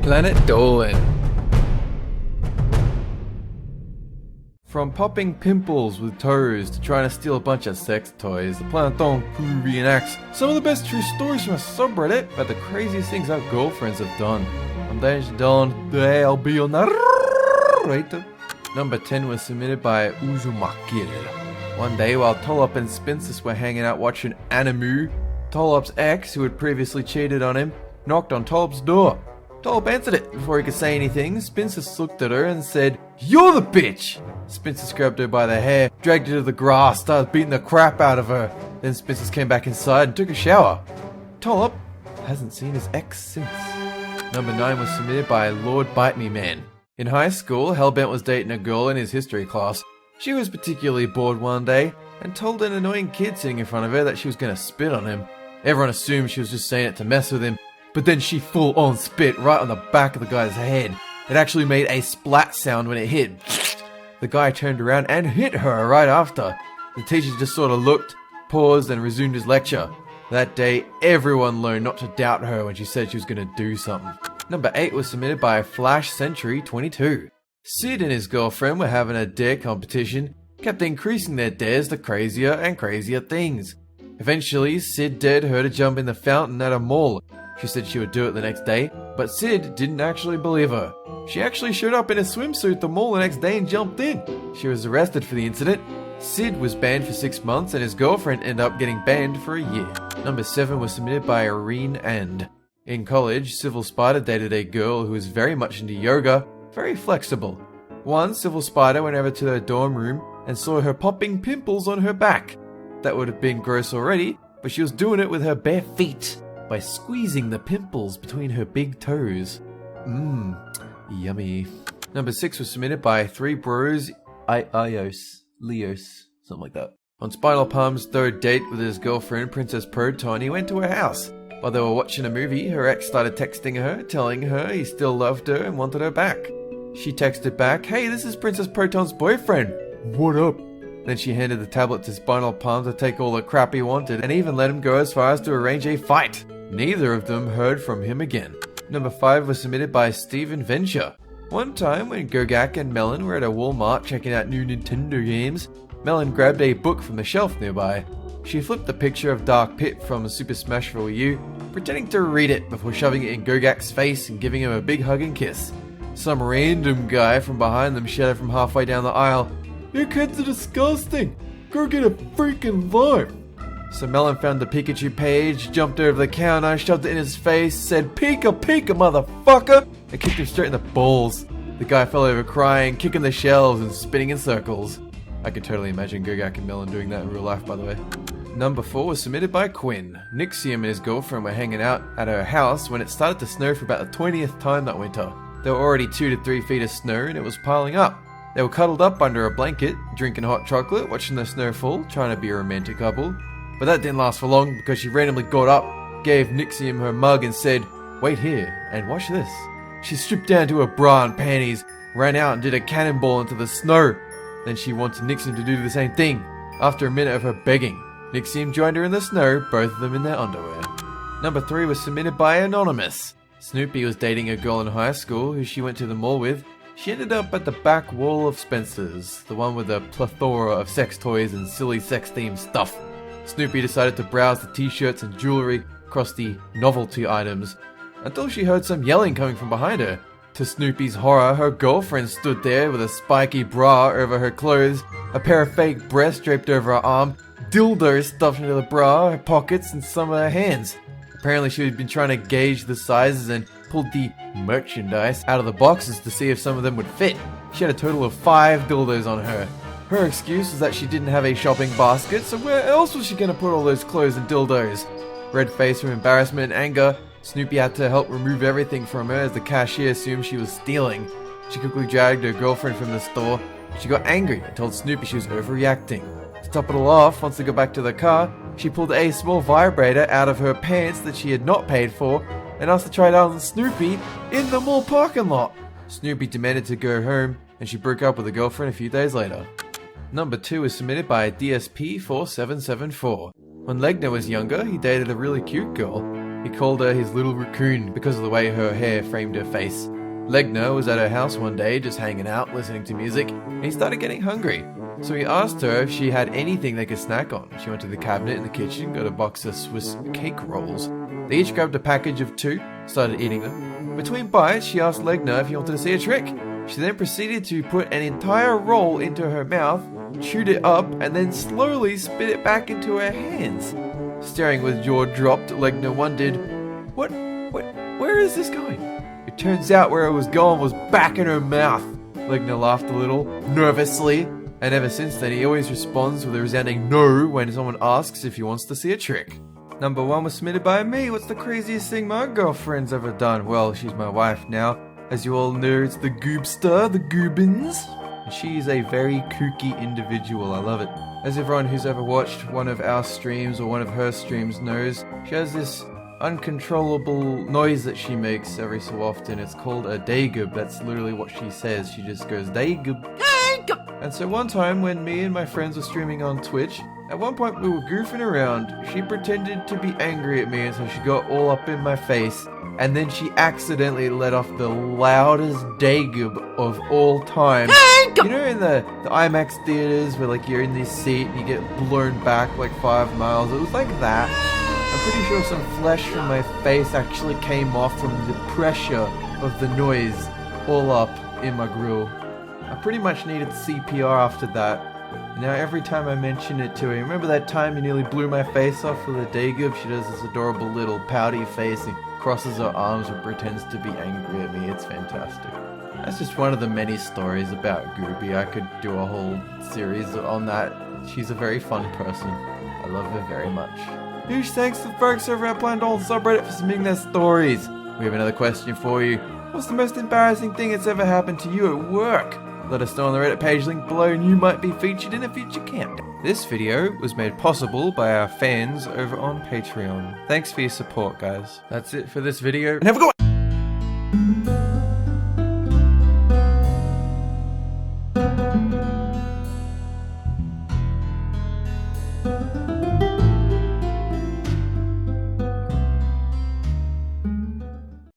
Planet Dolan. From popping pimples with toes to trying to steal a bunch of sex toys, the Planet Dolan Crew reenacts some of the best true stories from a subreddit about the craziest things our girlfriends have done. I'm Dolan, I'll be on that later. Number 10 was submitted by Uzumakil. One day while Tolop and Spincis were hanging out watching anime, Tolop's ex, who had previously cheated on him, knocked on Tolop's door. Tolop answered it. Before he could say anything, Spincis looked at her and said, "You're the bitch!" Spincis grabbed her by the hair, dragged her to the grass, started beating the crap out of her. Then Spincis came back inside and took a shower. Tolop hasn't seen his ex since. Number 9 was submitted by lordbitememan. In high school, Hellbent was dating a girl in his history class. She was particularly bored one day and told an annoying kid sitting in front of her that she was going to spit on him. Everyone assumed she was just saying it to mess with him, but then she full-on spit right on the back of the guy's head. It actually made a splat sound when it hit. The guy turned around and hit her right after. The teacher just sort of looked, paused, and resumed his lecture. That day, everyone learned not to doubt her when she said she was going to do something. Number 8 was submitted by Flash Century 22. Sid and his girlfriend were having a dare competition, kept increasing their dares to crazier and crazier things. Eventually, Sid dared her to jump in the fountain at a mall. She said she would do it the next day, but Sid didn't actually believe her. She actually showed up in a swimsuit at the mall the next day and jumped in. She was arrested for the incident. Sid was banned for 6 months and his girlfriend ended up getting banned for a year. Number 7 was submitted by ReneAnd. In college, Civil Spider dated a girl who was very much into yoga, very flexible. Once, Civil Spider went over to her dorm room and saw her popping pimples on her back. That would have been gross already, but she was doing it with her bare feet by squeezing the pimples between her big toes. Yummy. Number 6 was submitted by 3 Bros, Leos, something like that. On Spinal Palm's 3rd date with his girlfriend, Princess Proton, he went to her house. While they were watching a movie, her ex started texting her, telling her he still loved her and wanted her back. She texted back, "Hey, this is Princess Proton's boyfriend. What up?" Then she handed the tablet to Spinal Palm to take all the crap he wanted and even let him go as far as to arrange a fight. Neither of them heard from him again. Number 5 was submitted by StephenVenture. One time when Gogak and Melon were at a Walmart checking out new Nintendo games, Melon grabbed a book from the shelf nearby. She flipped the picture of Dark Pit from Super Smash for Wii U, pretending to read it before shoving it in Gogak's face and giving him a big hug and kiss. Some random guy from behind them shouted from halfway down the aisle, "Your kids are disgusting! Go get a freaking life!" So Melon found the Pikachu page, jumped over the counter, shoved it in his face, said, "Pika, Pika, motherfucker!" and kicked him straight in the balls. The guy fell over crying, kicking the shelves and spinning in circles. I could totally imagine Gogak and Melon doing that in real life, by the way. Number 4 was submitted by QUIN. Nixium and his girlfriend were hanging out at her house when it started to snow for about the 20th time that winter. There were already 2 to 3 feet of snow and it was piling up. They were cuddled up under a blanket, drinking hot chocolate, watching the snow fall, trying to be a romantic couple. But that didn't last for long because she randomly got up, gave Nixium her mug and said, "Wait here and watch this." She stripped down to her bra and panties, ran out and did a cannonball into the snow. Then she wanted Nixium to do the same thing. After a minute of her begging, Nixium joined her in the snow, both of them in their underwear. Number 3 was submitted by Anonymous. Snoopy was dating a girl in high school who she went to the mall with. She ended up at the back wall of Spencer's, the one with a plethora of sex toys and silly sex-themed stuff. Snoopy decided to browse the t-shirts and jewelry across the novelty items until she heard some yelling coming from behind her. To Snoopy's horror, her girlfriend stood there with a spiky bra over her clothes, a pair of fake breasts draped over her arm, dildos stuffed into the bra, her pockets, and some of her hands. Apparently she had been trying to gauge the sizes and pulled the merchandise out of the boxes to see if some of them would fit. She had a total of 5 dildos on her. Her excuse was that she didn't have a shopping basket, so where else was she going to put all those clothes and dildos? Red-faced from embarrassment and anger, Snoopy had to help remove everything from her as the cashier assumed she was stealing. She quickly dragged her girlfriend from the store. She got angry and told Snoopy she was overreacting. To top it all off, once they got back to the car, she pulled a small vibrator out of her pants that she had not paid for and asked to try it out on Snoopy in the mall parking lot. Snoopy demanded to go home and she broke up with her girlfriend a few days later. Number 2 is submitted by DSP4774. When Legner was younger, he dated a really cute girl. He called her his little raccoon because of the way her hair framed her face. Legner was at her house one day just hanging out, listening to music, and he started getting hungry. So he asked her if she had anything they could snack on. She went to the cabinet in the kitchen, got a box of Swiss cake rolls. They each grabbed a package of 2, started eating them. Between bites, she asked Legner if he wanted to see a trick. She then proceeded to put an entire roll into her mouth, chewed it up, and then slowly spit it back into her hands. Staring with jaw dropped, Legner wondered, where is this going? It turns out where it was going was back in her mouth. Legner laughed a little, nervously, and ever since then he always responds with a resounding no when someone asks if he wants to see a trick. Number 1 was submitted by me. What's the craziest thing my girlfriend's ever done? Well, she's my wife now. As you all know, it's the Goobster, the Goobins. She is a very kooky individual, I love it. As everyone who's ever watched one of our streams or one of her streams knows, she has this uncontrollable noise that she makes every so often. It's called a daygub. That's literally what she says. She just goes daygub. And so one time when me and my friends were streaming on Twitch, at one point we were goofing around. She pretended to be angry at me, and so she got all up in my face, and then she accidentally let off the loudest daygub of all time. You know, in the IMAX theaters where like you're in this seat and you get blown back like 5 miles? It was like that. I'm pretty sure some flesh from my face actually came off from the pressure of the noise all up in my grill. I pretty much needed CPR after that. And now every time I mention it to her, remember that time you nearly blew my face off with a daygub? She does this adorable little pouty face and crosses her arms and pretends to be angry at me. It's fantastic. That's just one of the many stories about Gooby. I could do a whole series on that. She's a very fun person. I love her very much. Huge thanks to the folks over at Planet Dolan subreddit for submitting their stories. We have another question for you. What's the most embarrassing thing that's ever happened to you at work? Let us know on the Reddit page linked below and you might be featured in a future countdown. This video was made possible by our fans over on Patreon. Thanks for your support, guys. That's it for this video, and have a good one!